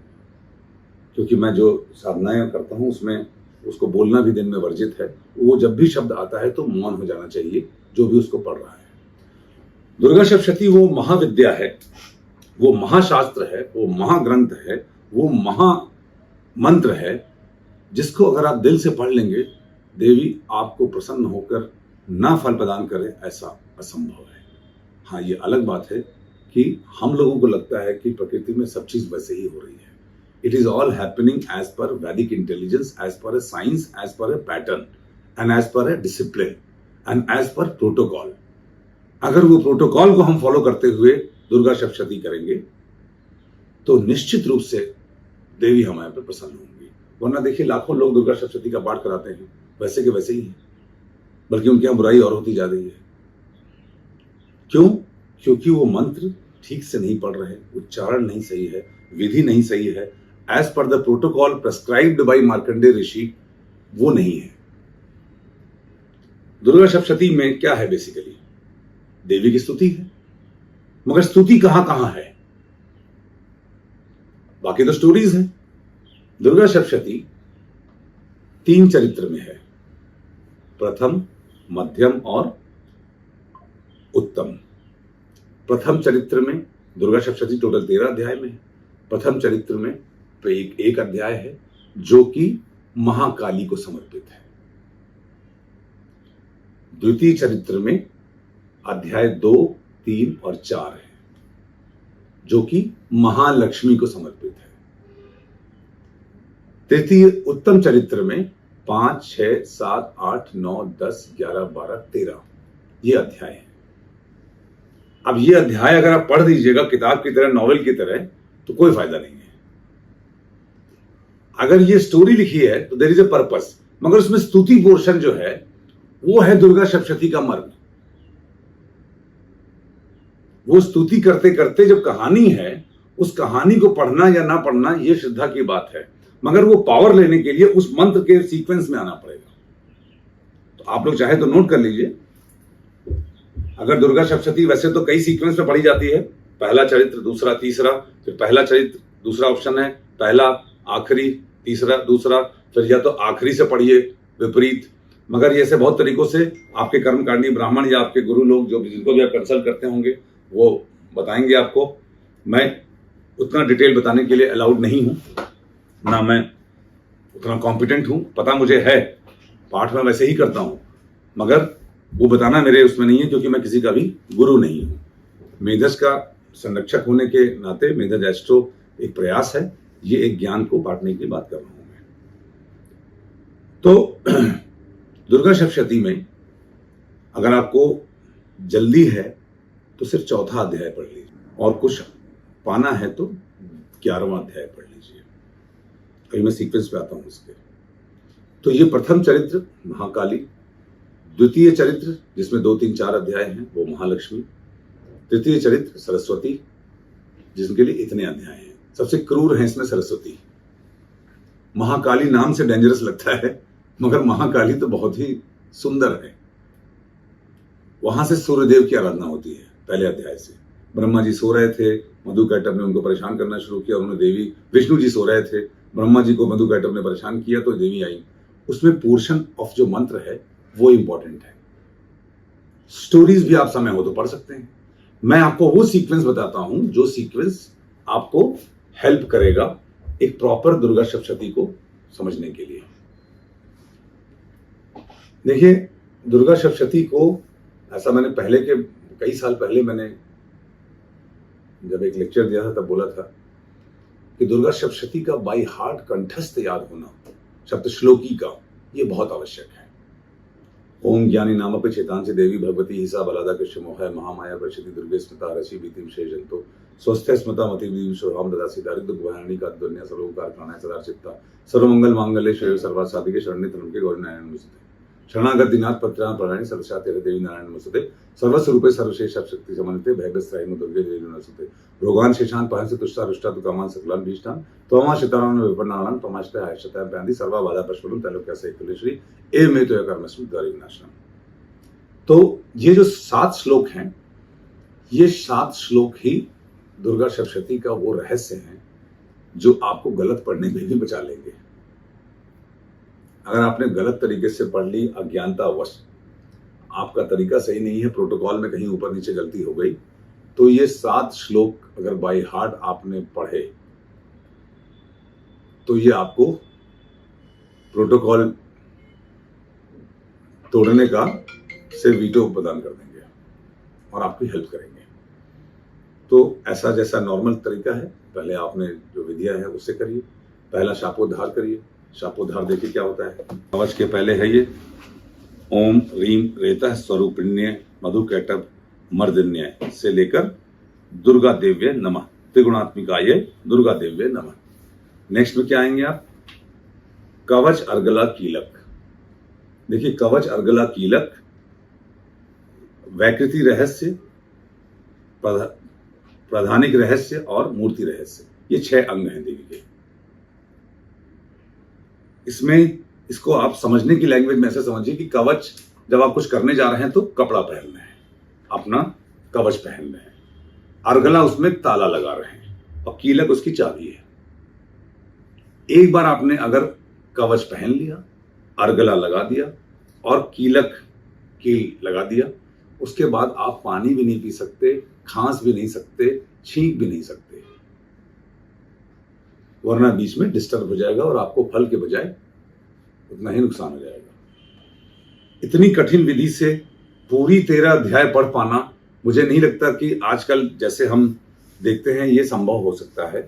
क्योंकि मैं जो साधनाएं करता हूं उसमें उसको बोलना भी दिन में वर्जित है। वो जब भी शब्द आता है तो मौन हो जाना चाहिए जो भी उसको पढ़ रहा है। दुर्गा सप्तशती वो महाविद्या है, वो महाशास्त्र है, वो महाग्रंथ है, वो महामंत्र है, जिसको अगर आप दिल से पढ़ लेंगे देवी आपको प्रसन्न होकर ना फल प्रदान करे ऐसा असंभव है। हाँ, ये अलग बात है कि हम लोगों को लगता है कि प्रकृति में सब चीज वैसे ही हो रही है। It is all happening as per Vedic intelligence, as per a science, as per a pattern, and as per a discipline, and as per protocol. अगर वो प्रोटोकॉल को हम फॉलो करते हुए दुर्गा सप्तशती करेंगे तो निश्चित रूप से देवी हमारे पर प्रसन्न होंगी। वरना देखिए लाखों लोग दुर्गा सप्तशती का पाठ कराते हैं, वैसे के वैसे ही हैं, बल्कि उनके यहाँ बुराई और होती जा रही है। क्यों? क्योंकि वो मंत्र ठीक से नहीं पढ़ रहे, उच्चारण नहीं सही है, विधि नहीं सही है, एज पर the protocol prescribed by Markandeya Rishi वो नहीं है। दुर्गा सप्तशती में क्या है? बेसिकली देवी की स्तुति है, मगर स्तुति कहां कहां है? बाकी तो स्टोरीज है। दुर्गा सप्तशती 3 चरित्र में है, प्रथम, मध्यम और उत्तम। प्रथम चरित्र में दुर्गा सप्तशती टोटल 13 अध्याय में है। प्रथम चरित्र में तो एक अध्याय है जो कि महाकाली को समर्पित है। द्वितीय चरित्र में अध्याय 2, 3 और 4 है जो कि महालक्ष्मी को समर्पित है। तृतीय उत्तम चरित्र में 5, 6, 7, 8, 9, 10, 11, 12, 13 ये अध्याय है। अब ये अध्याय अगर आप पढ़ दीजिएगा किताब की तरह, नॉवेल की तरह, तो कोई फायदा नहीं है। अगर ये स्टोरी लिखी है तो देयर इज अ पर्पस, मगर उसमें स्तुति पोर्शन जो है वो है दुर्गा सप्तशती का मर्म। वो स्तुति करते करते जब कहानी है, उस कहानी को पढ़ना या ना पढ़ना ये श्रद्धा की बात है, मगर वो पावर लेने के लिए उस मंत्र के सीक्वेंस में आना पड़ेगा। तो आप लोग चाहे तो नोट कर लीजिए। अगर दुर्गा सप्तशती वैसे तो कई सीक्वेंस में पढ़ी जाती है, पहला चरित्र, दूसरा, तीसरा, फिर पहला चरित्र, दूसरा ऑप्शन है पहला, आखिरी, तीसरा, दूसरा, फिर या तो आखिरी से पढ़िए विपरीत। मगर ये ऐसे बहुत तरीकों से आपके कर्मकांडी ब्राह्मण या आपके गुरु लोग जो जिनको भी आप कंसल्ट करते होंगे वो बताएंगे आपको। मैं उतना डिटेल बताने के लिए अलाउड नहीं हूं, ना मैं उतना कॉम्पिटेंट हूं। पता मुझे है, पाठ में वैसे ही करता हूं, मगर वो बताना मेरे उसमें नहीं है, क्योंकि मैं किसी का भी गुरु नहीं हूं। मेधस का संरक्षक होने के नाते मेधस एस्ट्रो एक प्रयास है, ये एक ज्ञान को बांटने की बात कर रहा हूं मैं। तो दुर्गा सप्तशती में अगर आपको जल्दी है तो सिर्फ 4था अध्याय पढ़ लीजिए, और कुछ पाना है तो 11वां अध्याय पढ़ लीजिए। अभी मैं सीक्वेंस पे आता हूं इसके। तो ये प्रथम चरित्र महाकाली, द्वितीय चरित्र जिसमें 2, 3, 4 अध्याय हैं वो महालक्ष्मी, तृतीय चरित्र सरस्वती, जिनके लिए इतने अध्याय हैं। सबसे क्रूर है इसमें सरस्वती। महाकाली नाम से डेंजरस लगता है, मगर महाकाली तो बहुत ही सुंदर है। वहां से सूर्यदेव की आराधना होती है। पहले अध्याय से ब्रह्मा जी सो रहे थे, मधुकैटभ ने उनको परेशान करना शुरू किया। उन्होंने देवी, विष्णु जी सो रहे थे, ब्रह्मा जी को मधुकैटभ ने परेशान किया तो देवी आई। उसमें पोर्शन ऑफ जो मंत्र है वो इंपॉर्टेंट है। स्टोरीज भी आप समय हो तो पढ़ सकते हैं। मैं आपको वो सीक्वेंस बताता हूं जो सीक्वेंस आपको हेल्प करेगा एक प्रॉपर दुर्गा सप्तशती को समझने के लिए। देखिए, दुर्गा सप्तशती को ऐसा मैंने पहले के कई साल पहले मैंने जब एक लेक्चर दिया था तब बोला था कि दुर्गा सप्तशती का बाय हार्ट कंठस्थ याद होना, सप्तश्लोकी का, ये बहुत आवश्यक है। ओम ज्ञानी नामपि चेतांसि देवी भगवती हिसा बलादा कृष्ण मोह महामाया प्रसिद्धि दुर्गे स्मृता रसी बीतिम शेषंतो स्वस्थ स्मृता मति विश्वम ददासी दारिद्र भयानी का दुनिया सर्वकार प्राणाय सदा चित्ता सर्वमंगल मांगल्ये शिव सर्वा साधिके शरण्ये त्र्यंबके गौरी नारायण नमोस्तुते शरणागत दिनाथ पत्राण प्राणानि सरसा तेरे देवी नारायण नमोस्तुते सर्वस्वरूपे सर्वशेष शक्ति समन्विते भयग्रस्त्राहिनो दुर्गे देवी नमोस्तुते रोगान शेषान पाहंसि तुष्टा रुष्टा दुकामान सकलान भीष्टान त्वमा शितानां विपन्नानां त्वमाश्रय आयशतां प्यांदि सर्वा बाधा पशुलुं तैलोक्यस्य कुलेश्वरी एवं तो कर्मस्मि द्वारि विनाशनम। तो ये जो 7 श्लोक हैं, ये 7 श्लोक ही दुर्गा सप्तशती का वो रहस्य है जो आपको गलत पढ़ने में भी बचा लेंगे। अगर आपने गलत तरीके से पढ़ ली, अज्ञानतावश, आपका तरीका सही नहीं है, प्रोटोकॉल में कहीं ऊपर नीचे गलती हो गई, तो ये 7 श्लोक अगर बाय हार्ट आपने पढ़े तो ये आपको प्रोटोकॉल तोड़ने का से वीटो प्रदान कर देंगे और आपकी हेल्प करेंगे। तो ऐसा जैसा नॉर्मल तरीका है, पहले आपने जो विधिया है उससे करिए। पहला शापोद्धार करिए। शापोद्धार देखिए क्या होता है। कवच के पहले है ये ओम रीम रेतः स्वरूपिण्य मधुकैटभ मर्दिन्य से लेकर दुर्गा देव्य नमः, त्रिगुणात्मिकाय दुर्गा देव्य नमः। नेक्स्ट में क्या आएंगे आप? कवच अर्गला कीलक। देखिए, कवच अर्गला कीलक, वैकृति रहस्य, प्रधानिक रहस्य और मूर्ति रहस्य, ये 6 अंग हैं देवी के। इसमें इसको आप समझने की लैंग्वेज में ऐसे समझिए कि कवच, जब आप कुछ करने जा रहे हैं तो कपड़ा पहन रहे हैं, अपना कवच पहन रहे हैं। अर्गला उसमें ताला लगा रहे हैं और कीलक उसकी चाबी है। एक बार आपने अगर कवच पहन लिया, अर्गला लगा दिया और कील लगा दिया, उसके बाद आप पानी भी नहीं पी सकते, खांस भी नहीं सकते, छींक भी नहीं सकते, वरना बीच में डिस्टर्ब हो जाएगा और आपको फल के बजाय उतना ही नुकसान हो जाएगा। इतनी कठिन विधि से पूरी 13 अध्याय पढ़ पाना, मुझे नहीं लगता कि आजकल जैसे हम देखते हैं ये संभव हो सकता है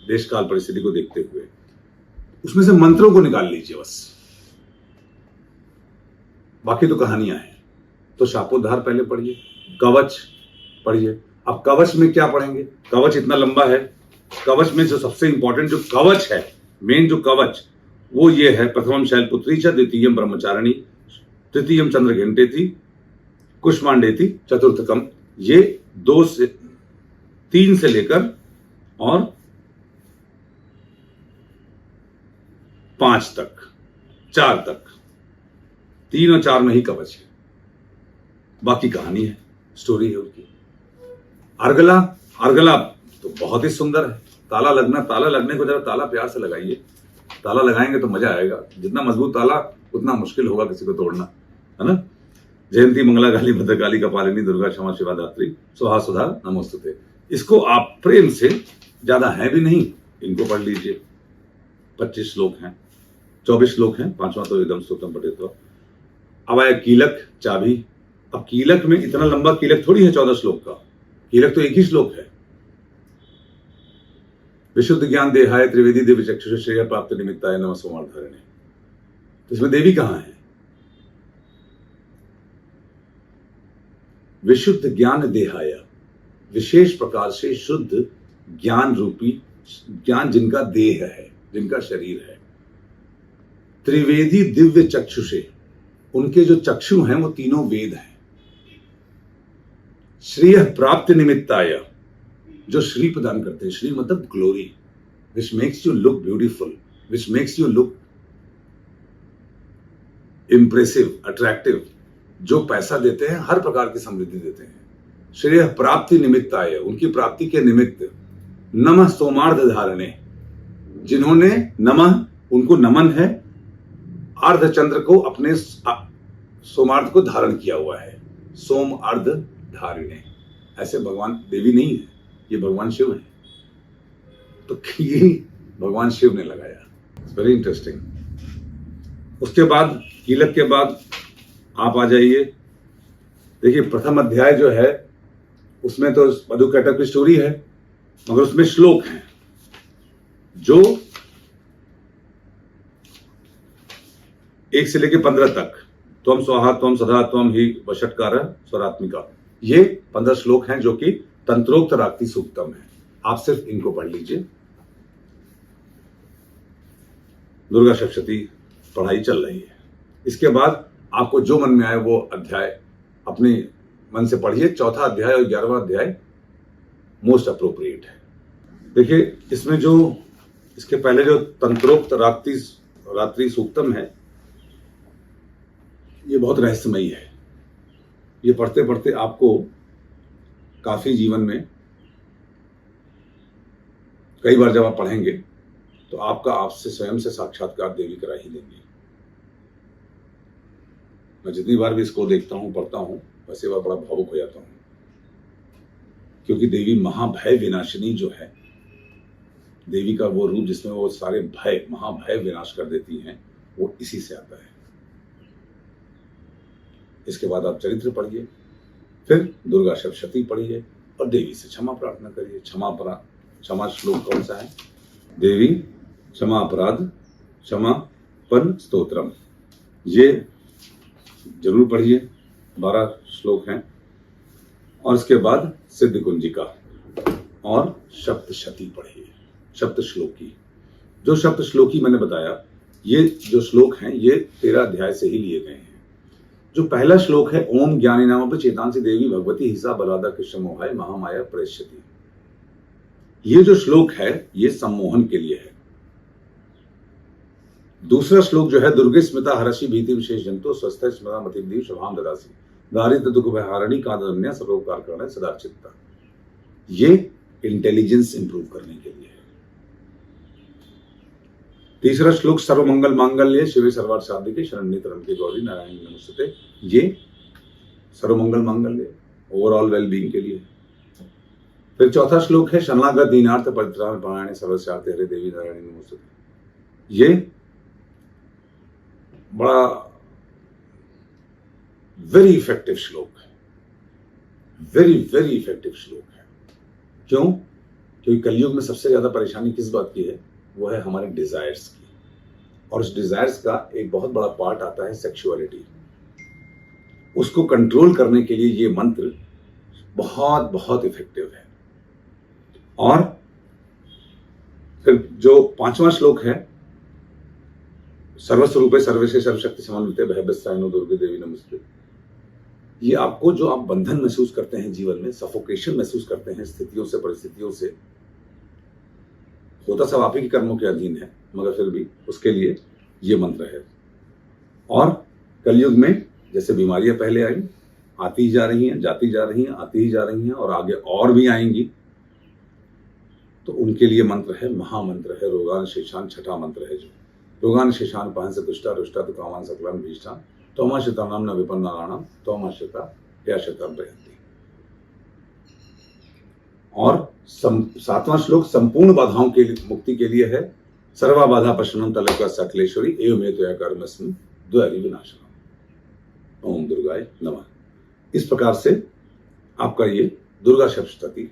देश काल परिस्थिति को देखते हुए। उसमें से मंत्रों को निकाल लीजिए बस, बाकी तो कहानियां हैं। तो शापोद्धार पहले पढ़िए, कवच पढ़िए। अब कवच में क्या पढ़ेंगे? कवच इतना लंबा है। कवच में जो सबसे इंपॉर्टेंट जो कवच है, मेन जो कवच, वो ये है प्रथमम शैलपुत्री च, द्वितीयम ब्रह्मचारिणी, तृतीयम चंद्रघंटेति, कुष्मांडेति, चतुर्थकम। ये 3 से लेकर और 5 तक, 4 तक, 3 और 4 में ही कवच है, बाकी कहानी है, स्टोरी है उनकी। अर्गला तो बहुत ही सुंदर है। ताला लगने को जरा ताला प्यार से लगाइए। ताला लगाएंगे तो मजा आएगा। जितना मजबूत ताला उतना मुश्किल होगा किसी को तोड़ना, है ना। जयंती मंगला काली भद्रकाली कपालिनी दुर्गा क्षमा शिवा धात्री सुहा सुधा नमोस्तुते। इसको आप प्रेम से, ज्यादा है भी नहीं, इनको पढ़ लीजिए। 25 श्लोक हैं, 24 श्लोक हैं, 5वां तो एकदम स्तोत्रम पठित्वा। अब आया कीलक, चाबी। अब कीलक में इतना लंबा कीलक थोड़ी है 14 श्लोक का, कीलक तो एक ही श्लोक है। विशुद्ध ज्ञान देहाय त्रिवेदी दिव्य चक्षुष श्रेय प्राप्त निमित्ताय नमः सोमार्धारिणे। तो इसमें देवी कहां है? विशुद्ध ज्ञान देहाय, विशेष प्रकार से शुद्ध ज्ञान रूपी, ज्ञान जिनका देह है, जिनका शरीर है। त्रिवेदी दिव्य चक्षुषे, उनके जो चक्षु हैं वो तीनों वेद हैं। श्रेय प्राप्त निमित्ताय, जो श्री प्रदान करते हैं, श्री मतलब glory, which makes you look beautiful, which makes you look impressive, attractive, जो पैसा देते हैं, हर प्रकार की समृद्धि देते हैं। श्रेय प्राप्ति निमित्त आए, उनकी प्राप्ति के निमित्त नमः सोमार्ध धारणे, जिन्होंने नमः, उनको नमन है, अर्धचंद्र को अपने सोमार्ध को धारण किया हुआ है, सोम अर्ध धारिणे। ऐसे भगवान देवी नहीं है, ये भगवान शिव है, तो ये भगवान शिव ने लगाया। Very interesting. उसके बाद कीलक के बाद आप आ जाइए। देखिए प्रथम अध्याय जो है उसमें तो मधु कैटक की स्टोरी है, मगर उसमें श्लोक हैं जो 1 से लेकर 15 तक, त्वम स्वाहा त्वम सदा त्वम ही वषट्कार स्वरात्मिका, ये 15 श्लोक हैं जो कि तंत्रोक्त राक्ति सूक्तम है। आप सिर्फ इनको पढ़ लीजिए। दुर्गा सप्तशती पढ़ाई चल रही है। इसके बाद आपको जो मन में आए वो अध्याय अपने मन से पढ़िए। चौथा अध्याय और 11वां अध्याय मोस्ट अप्रोप्रिएट है। देखिए इसमें जो इसके पहले जो तंत्रोक्त रात्रि सूक्तम है, ये बहुत रहस्यमयी है। ये पढ़ते पढ़ते आपको काफी जीवन में, कई बार जब आप पढ़ेंगे तो आपका आपसे स्वयं से साक्षात्कार देवी करा ही देंगी। मैं जितनी बार भी इसको देखता हूं, पढ़ता हूं, वैसे बार बड़ा भावुक हो जाता हूं, क्योंकि देवी महाभय विनाशिनी जो है, देवी का वो रूप जिसमें वो सारे भय, महाभय विनाश कर देती हैं, वो इसी से आता है। इसके बाद आप चरित्र पढ़िए, फिर दुर्गा सप्तशती पढ़िए और देवी से क्षमा प्रार्थना करिए। क्षमा श्लोक कौन सा है? देवी क्षमा अपराध क्षमापन स्तोत्रम, ये जरूर पढ़िए। 12 श्लोक हैं। और इसके बाद सिद्ध कुंजिका और सप्तशती पढ़िए, सप्त श्लोकी। जो सप्त श्लोकी मैंने बताया, ये जो श्लोक हैं ये 13 अध्याय से ही लिए गए हैं। जो पहला श्लोक है, ओम ज्ञानी नाम चेतांसी देवी भगवती हिसा बलादा कृष्ण मोहाय महामाया प्रेष्यति, ये जो श्लोक है ये सम्मोहन के लिए है। दूसरा श्लोक जो है, दुर्गे स्मिता हरषि भीति विशेष जंतु स्वस्थ स्मृता मतिदेव शभाम ददासी दारिद्र दुख भयहारिणी कादन्या सर्वोपकार करने सदा चित्ता, ये इंटेलिजेंस इंप्रूव करने के लिए है। तीसरा श्लोक, सर्वमंगल मांगल्ये शिवे सर्वार्थ साधिके शरण्ये त्र्यंबके गौरी नारायणी नमोस्तुते, ये सर्वमंगल मांगल्य ओवरऑल वेलबींग के लिए। फिर चौथा श्लोक है, शरणागत दीनार्थ परित्राण परायणे सर्वस्यार्थे हरे देवी नारायणी नमोस्तुते, ये बड़ा वेरी इफेक्टिव श्लोक है, वेरी वेरी इफेक्टिव श्लोक है। क्यों? क्योंकि कलयुग में सबसे ज्यादा परेशानी किस बात की है? वो है हमारे डिजायर्स की, और उस डिजायर्स का एक बहुत बड़ा पार्ट आता है सेक्सुअलिटी। उसको कंट्रोल करने के लिए ये मंत्र बहुत बहुत इफेक्टिव है। और फिर जो 5वां श्लोक है, सर्वस्वरूपे सर्वेशे सर्वशक्ति समन्विते भयभस्त्रायनो दुर्गे देवी नमस्ते, ये आपको, जो आप बंधन महसूस करते हैं जीवन में, सफोकेशन महसूस करते हैं स्थितियों से, परिस्थितियों से, होता सब आप ही के कर्मों के अधीन है, मगर फिर भी उसके लिए ये मंत्र है। और कलयुग में जैसे बीमारियां पहले आई, आती ही जा रही हैं, जाती जा रही हैं, आती ही जा रही हैं, और आगे और भी आएंगी, तो उनके लिए मंत्र है, महामंत्र है रोगान शेषान, छठा मंत्र है जो रोगान शेषान पाहन से तुष्टा रुष्टा तो कामान सकलान भीष्टान तोमाश्रिता नाम न विपन्ना राणम तोमाश्रिता प्याश्रिता प्रयंती। और 7वां श्लोक संपूर्ण बाधाओं के मुक्ति के लिए है, सर्वा बाधा पशनम तलका सकलेश्वरी एवं हेतु कर्मस्म द्वैरी विनाशनम। ओम दुर्गाय नमः। इस प्रकार से आपका ये दुर्गा सप्तशती,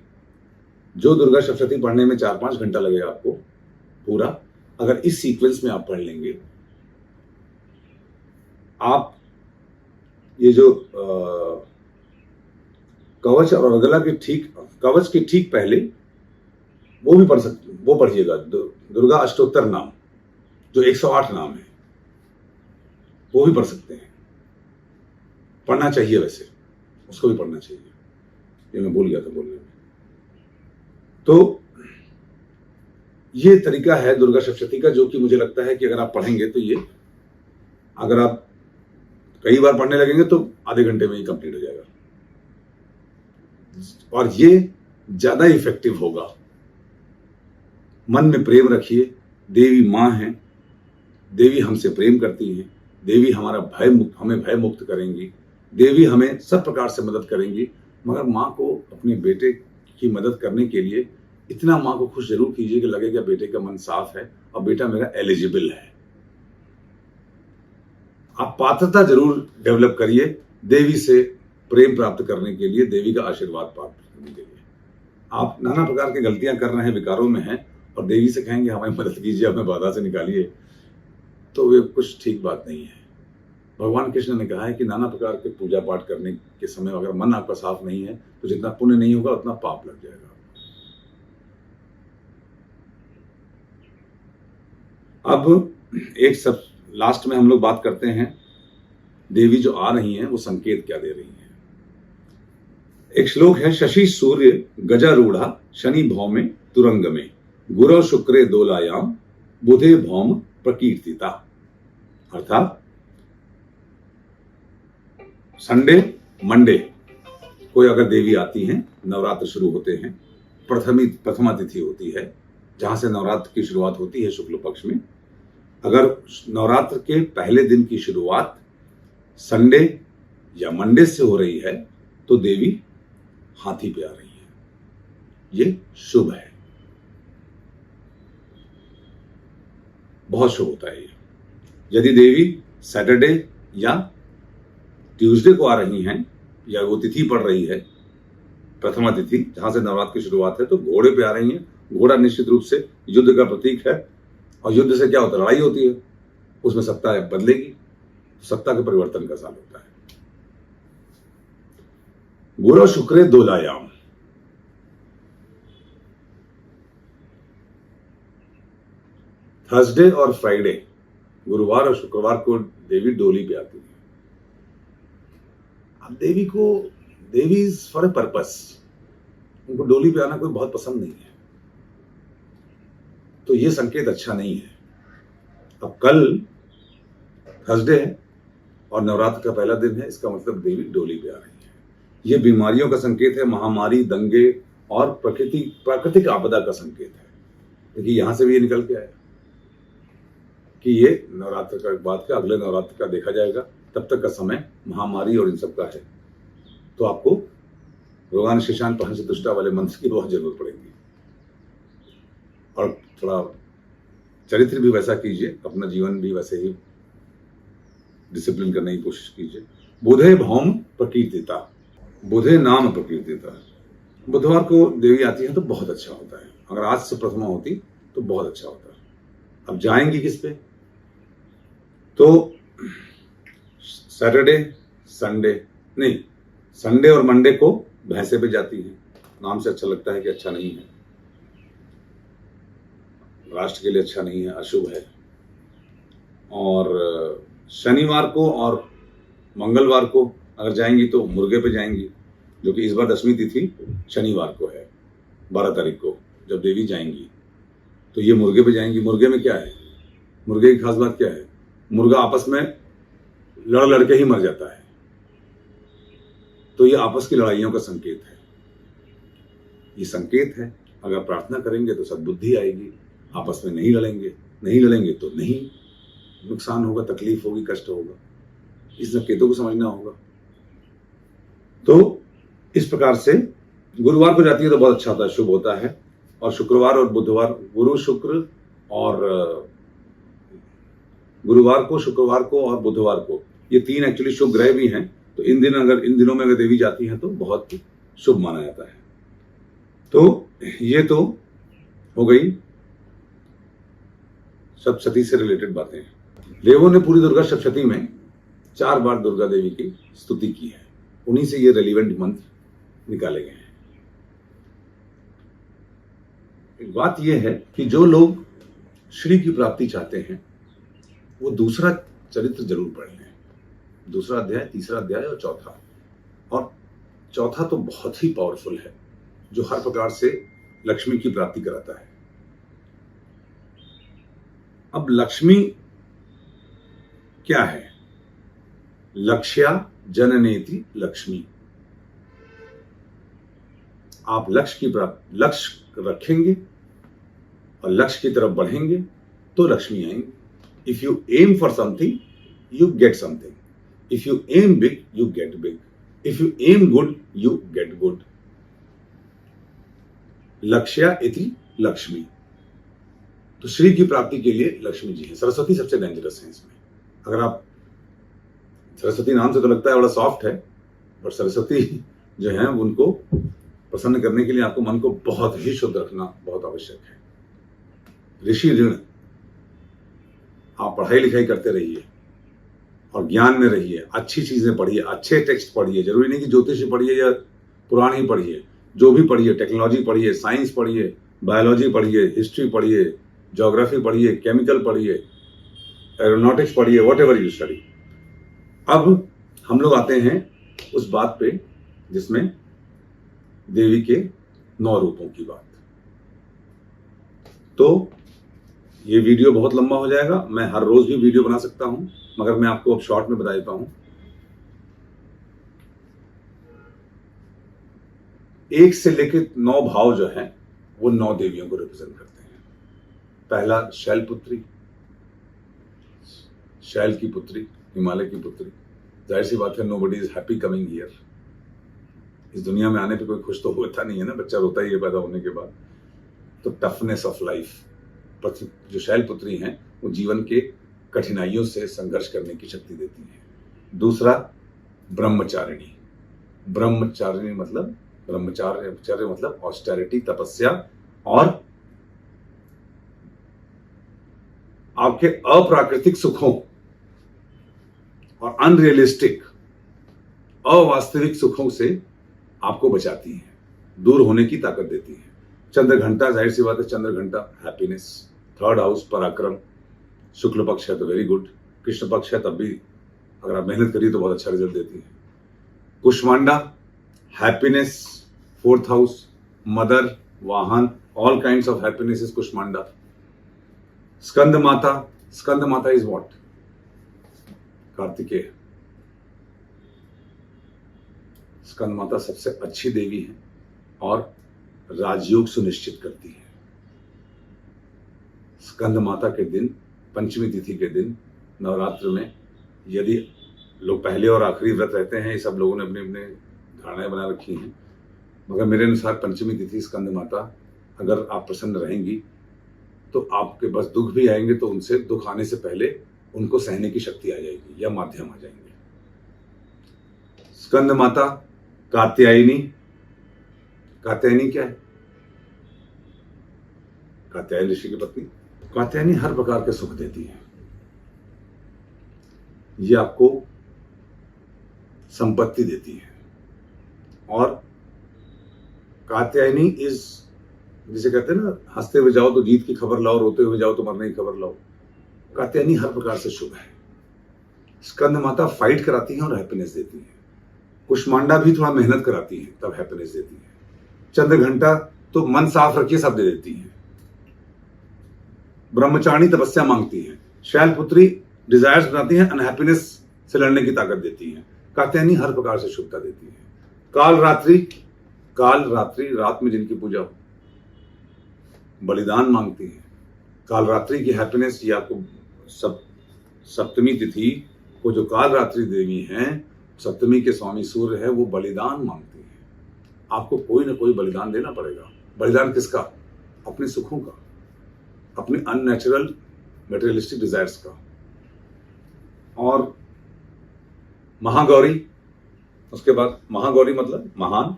जो दुर्गा सप्तशती पढ़ने में 4-5 घंटा लगेगा आपको पूरा, अगर इस सीक्वेंस में आप पढ़ लेंगे, आप ये जो कवच और अर्गला के ठीक, कवच के ठीक पहले वो भी पढ़ सकते, वो पढ़िएगा दुर्गा अष्टोत्तर नाम, जो 108 नाम है, वो भी पढ़ सकते हैं। पढ़ना चाहिए, वैसे उसको भी पढ़ना चाहिए, ये मैं भूल गया था बोलने में। तो ये तरीका है दुर्गा सप्तशती का, जो कि मुझे लगता है कि अगर आप पढ़ेंगे तो ये, अगर आप कई बार पढ़ने लगेंगे तो आधे घंटे में ही कंप्लीट हो जाएगा, और ये ज्यादा इफेक्टिव होगा। मन में प्रेम रखिए, देवी माँ है, देवी हमसे प्रेम करती हैं, देवी हमें भय मुक्त करेंगी, देवी हमें सब प्रकार से मदद करेंगी। मगर माँ को अपने बेटे की मदद करने के लिए इतना माँ को खुश जरूर कीजिए कि लगेगा बेटे का मन साफ है और बेटा मेरा एलिजिबल है। आप पात्रता जरूर डेवलप करिए देवी से प्रेम प्राप्त करने के लिए, देवी का आशीर्वाद प्राप्त करने के लिए। आप नाना प्रकार की गलतियां कर रहे हैं, विकारों में हैं, और देवी से कहेंगे हमारी मदद कीजिए, हमें बाधा से निकालिए, तो वे कुछ ठीक बात नहीं है। भगवान कृष्ण ने कहा है कि नाना प्रकार के पूजा पाठ करने के समय अगर मन आपका साफ नहीं है तो जितना पुण्य नहीं होगा उतना पाप लग जाएगा। अब एक सब लास्ट में हम लोग बात करते हैं, देवी जो आ रही हैं वो संकेत क्या दे रही हैं। एक श्लोक है, शशि सूर्य गजारूढ़ा शनि भौमे तुरंग में, गुरु शुक्रे दोलायाम बुधे भौम प्रकीर्तिता। अर्थात संडे मंडे कोई अगर देवी आती हैं, नवरात्र शुरू होते हैं, प्रथमा तिथि होती है जहां से नवरात्र की शुरुआत होती है शुक्ल पक्ष में। अगर नवरात्र के पहले दिन की शुरुआत संडे या मंडे से हो रही है तो देवी हाथी पे आ रही है, ये शुभ है, बहुत शुभ होता है ये। यदि देवी सैटरडे या ट्यूसडे को आ रही हैं या वो तिथि पड़ रही है प्रथमा तिथि जहां से नवरात्र की शुरुआत है, तो घोड़े पे आ रही हैं। घोड़ा निश्चित रूप से युद्ध का प्रतीक है, और युद्ध से क्या होता है, लड़ाई होती है, उसमें सत्ता बदलेगी, सत्ता के परिवर्तन का साल होता है। गुरु शुक्रे दोलायाम, थर्सडे और फ्राइडे, गुरुवार और शुक्रवार को देवी डोली पे आती है। अब देवी इज फॉर ए पर्पस, उनको डोली पे आना कोई बहुत पसंद नहीं है, तो ये संकेत अच्छा नहीं है। अब कल थर्सडे है और नवरात्र का पहला दिन है, इसका मतलब देवी डोली पे आ रही है। ये बीमारियों का संकेत है, महामारी, दंगे और प्राकृतिक आपदा का संकेत है। देखिए यहां से भी ये निकल के आया कि ये नवरात्र का बाद का अगले नवरात्र का देखा जाएगा, तब तक का समय महामारी और इन सब का है। तो आपको रोगान शेषान पहन से दुष्टा वाले मंत्र की बहुत जरूरत पड़ेगी, और थोड़ा चरित्र भी वैसा कीजिए, अपना जीवन भी वैसे ही डिसिप्लिन करने की कोशिश कीजिए। बुधे भौम प्रकीर्तिता, बुधे नाम प्रकीर्तिता। बुधवार को देवी आती है तो बहुत अच्छा होता है, अगर आज से प्रथमा होती तो बहुत अच्छा होता है। अब जाएंगी किस पे, तो सैटरडे संडे और मंडे को भैंसे पे जाती है। नाम से अच्छा लगता है कि अच्छा नहीं है, राष्ट्र के लिए अच्छा नहीं है, अशुभ है। और शनिवार को और मंगलवार को अगर जाएंगी तो मुर्गे पे जाएंगी, जो कि इस बार दशमी तिथि शनिवार को है, 12 तारीख को जब देवी जाएंगी, तो ये मुर्गे पे जाएंगी। मुर्गे में क्या है, मुर्गे की खास बात क्या है, मुर्गा आपस में लड़ के ही मर जाता है, तो ये आपस की लड़ाइयों का संकेत है। ये संकेत है, अगर प्रार्थना करेंगे तो सद्बुद्धि आएगी, आपस में नहीं लड़ेंगे तो नहीं नुकसान होगा, तकलीफ होगी, कष्ट होगा। इस संकेतों को समझना होगा। तो इस प्रकार से गुरुवार को जाती है तो बहुत अच्छा होता है, शुभ होता है। और शुक्रवार और बुधवार, गुरु शुक्र और गुरुवार को, शुक्रवार को और बुधवार को, ये तीन एक्चुअली शुभ ग्रह भी हैं। तो इन दिनों में अगर देवी जाती हैं तो बहुत शुभ माना जाता है। तो ये तो हो गई सप्तशती से रिलेटेड बातें। देवों ने पूरी दुर्गा सप्तशती में 4 बार दुर्गा देवी की स्तुति की है, उन्हीं से ये रेलिवेंट मंत्र निकाले गए हैं। एक बात यह है कि जो लोग श्री की प्राप्ति चाहते हैं वो दूसरा चरित्र जरूर पढ़ लें, दूसरा अध्याय, तीसरा अध्याय और चौथा। और चौथा तो बहुत ही पावरफुल है, जो हर प्रकार से लक्ष्मी की प्राप्ति कराता है। अब लक्ष्मी क्या है? लक्ष्या जननेति लक्ष्मी। आप लक्ष्य रखेंगे और लक्ष्य की तरफ बढ़ेंगे तो लक्ष्मी आएंगे। If you aim for something you get something. If you aim big you get big. If you aim good you get good. लक्ष्या इति लक्ष्मी। तो श्री की प्राप्ति के लिए लक्ष्मी जी है। सरस्वती सबसे डेंजरस है इसमें। अगर आप, सरस्वती नाम से तो लगता है बड़ा सॉफ्ट है, पर सरस्वती जो है उनको प्रसन्न करने के लिए आपको मन को बहुत ही शुद्ध रखना बहुत आवश्यक है। ऋषि ऋण। आप पढ़ाई लिखाई करते रहिए और ज्ञान में रहिए, अच्छी चीजें पढ़िए, अच्छे टेक्स्ट पढ़िए। जरूरी नहीं कि ज्योतिष पढ़िए या पुराण ही पढ़िए, जो भी पढ़िए, टेक्नोलॉजी पढ़िए, साइंस पढ़िए, बायोलॉजी पढ़िए, हिस्ट्री पढ़िए, ज्योग्राफी पढ़िए, केमिकल पढ़िए, एरोनॉटिक्स पढ़िए, वॉट एवर यू स्टडी। अब हम लोग आते हैं उस बात पे जिसमें देवी के 9 रूपों की बात। तो ये वीडियो बहुत लंबा हो जाएगा। मैं हर रोज भी वीडियो बना सकता हूं, मगर मैं आपको अब शॉर्ट में बता देता हूं। 1 से लेकर 9 भाव जो है वो 9 देवियों को रिप्रेजेंट करते हैं। पहला शैलपुत्री, शैल की पुत्री, हिमालय की पुत्री। जाहिर सी बात है, nobody is happy coming here. इस दुनिया में आने पे कोई खुश तो होता नहीं है ना, बच्चा रोता ही है पैदा होने के बाद। तो टफनेस ऑफ लाइफ, जो शैलपुत्री हैं वो जीवन के कठिनाइयों से संघर्ष करने की शक्ति देती हैं। दूसरा ब्रह्मचारिणी। ब्रह्मचारिणी मतलब ब्रह्मचार्य मतलब ऑस्टेरिटी, तपस्या और आपके अप्राकृतिक सुखों और अनरियलिस्टिक, अवास्तविक सुखों से आपको बचाती हैं, दूर होने की ताकत देती हैं। चंद्र घंटा, जाहिर सी बात है, चंद्र घंटा हैप्पीनेस। 3rd हाउस पराक्रम। शुक्ल पक्ष है तो वेरी गुड, कृष्ण पक्ष है तब भी अगर आप मेहनत करिए तो बहुत अच्छा रिजल्ट देती है। Kushmanda happiness, 4th house, mother, vahan, all kinds of happiness is Kushmanda. Skanda Mata is what? Kartikeya. स्कंद माता सबसे अच्छी देवी है और राजयोग सुनिश्चित करती है। स्कंद माता के दिन, पंचमी तिथि के दिन नवरात्र में, यदि लोग पहले और आखिरी व्रत रहते हैं, ये सब लोगों ने अपने अपने धारणाएं बना रखी हैं, मगर मेरे अनुसार पंचमी तिथि स्कंद माता, अगर आप प्रसन्न रहेंगी तो आपके बस दुख भी आएंगे तो उनसे दुख आने से पहले उनको सहने की शक्ति आ जाएगी या माध्यम आ जाएंगे। स्कंद माता कात्यायनी। कात्यायनी क्या है? कात्यायन ऋषि की पत्नी। कात्यायनी हर प्रकार के सुख देती है। ये आपको संपत्ति देती है। और कात्यायनी इज, जिसे कहते हैं ना, हंसते हुए जाओ तो जीत की खबर लाओ, रोते हुए जाओ तो मरने की खबर लाओ। कात्यायनी हर प्रकार से शुभ है। स्कंद माता फाइट कराती है और हैप्पीनेस देती है। कुष्मांडा भी थोड़ा मेहनत कराती है तब हैप्पीनेस देती है। चंद्र घंटा तो मन साफ रखिए सब दे देती है। ब्रह्मचारिणी तपस्या मांगती है। शैलपुत्री डिजायर्स बनाती है, अनहैप्पीनेस से लड़ने की ताकत देती है। कात्यायनी हर प्रकार से शुभता देती है। काल रात्रि, रात में जिनकी पूजा हो, बलिदान मांगती है। काल रात्रि की हैप्पीनेस, या आपको सप्तमी तिथि को जो काल रात्रि देवी हैं, सप्तमी के स्वामी सूर्य है, वो बलिदान मांगती है। आपको कोई ना कोई बलिदान देना पड़ेगा। बलिदान किसका? अपने सुखों का, अपने अननेचुरल मटेरियलिस्टिक डिजायर्स का। और महागौरी, उसके बाद महागौरी मतलब महान,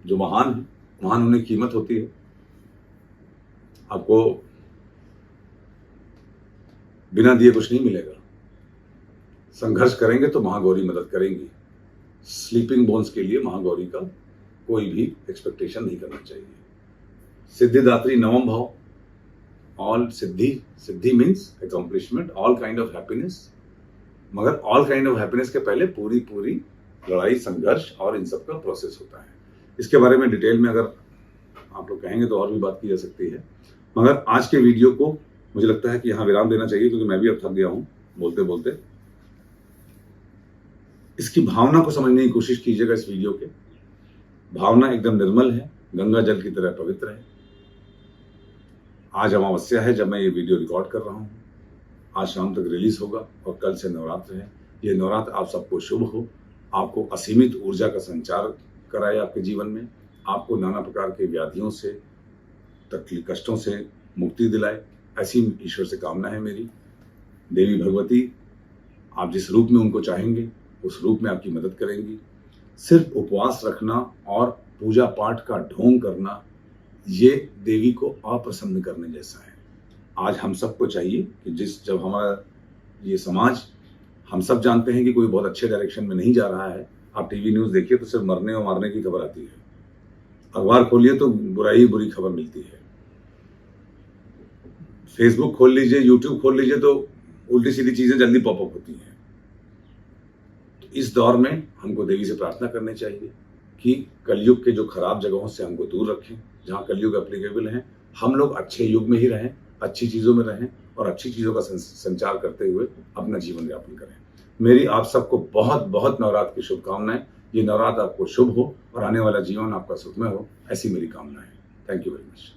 जो महान है, महान होने की कीमत होती है। आपको बिना दिए कुछ नहीं मिलेगा। संघर्ष करेंगे तो महागौरी मदद करेंगी। स्लीपिंग बोन्स के लिए महागौरी का कोई भी एक्सपेक्टेशन नहीं करना चाहिए। सिद्धिदात्री 9वां भाव, all Siddhi means accomplishment, all kind of happiness. मगर ऑल काइंड ऑफ हैप्पीनेस के पहले पूरी लड़ाई, संघर्ष और इन सब का प्रोसेस होता है। इसके बारे में डिटेल में अगर आप लोग कहेंगे तो और भी बात की जा सकती है, मगर आज के वीडियो को मुझे लगता है कि यहाँ विराम देना चाहिए, क्योंकि मैं भी अब थक गया हूँ बोलते बोलते। इसकी भावना को समझने की कोशिश कीजिएगा। इस वीडियो के भावना एकदम निर्मल है, गंगा जल की तरह पवित्र है। आज अमावस्या है जब मैं ये वीडियो रिकॉर्ड कर रहा हूँ। आज शाम तक रिलीज होगा और कल से नवरात्र है। ये नवरात्र आप सबको शुभ हो, आपको असीमित ऊर्जा का संचार कराए आपके जीवन में, आपको नाना प्रकार के व्याधियों से, तकलीफ, कष्टों से मुक्ति दिलाए, ऐसी ईश्वर से कामना है मेरी। देवी भगवती आप जिस रूप में उनको चाहेंगे उस रूप में आपकी मदद करेंगी। सिर्फ उपवास रखना और पूजा पाठ का ढोंग करना, ये देवी को अप्रसन्न करने जैसा है। आज हम सबको चाहिए कि जब हमारा ये समाज, हम सब जानते हैं कि कोई बहुत अच्छे डायरेक्शन में नहीं जा रहा है। आप टीवी न्यूज़ देखिए तो सिर्फ मरने और मारने की खबर आती है, अखबार खोलिए तो बुराई बुरी खबर मिलती है, फेसबुक खोल लीजिए, यूट्यूब खोल लीजिए तो उल्टी सीधी चीजें जल्दी पॉपअप होती हैं। तो इस दौर में हमको देवी से प्रार्थना करनी चाहिए कि कलयुग के जो खराब जगहों से हमको दूर रखें। जहाँ कलयुग एप्लीकेबल है, हम लोग अच्छे युग में ही रहें, अच्छी चीज़ों में रहें और अच्छी चीज़ों का संचार करते हुए अपना जीवन यापन करें। मेरी आप सबको बहुत बहुत नवरात्र की शुभकामनाएं। ये नवरात्र आपको शुभ हो और आने वाला जीवन आपका सुखमय हो, ऐसी मेरी कामना है। Thank you very much.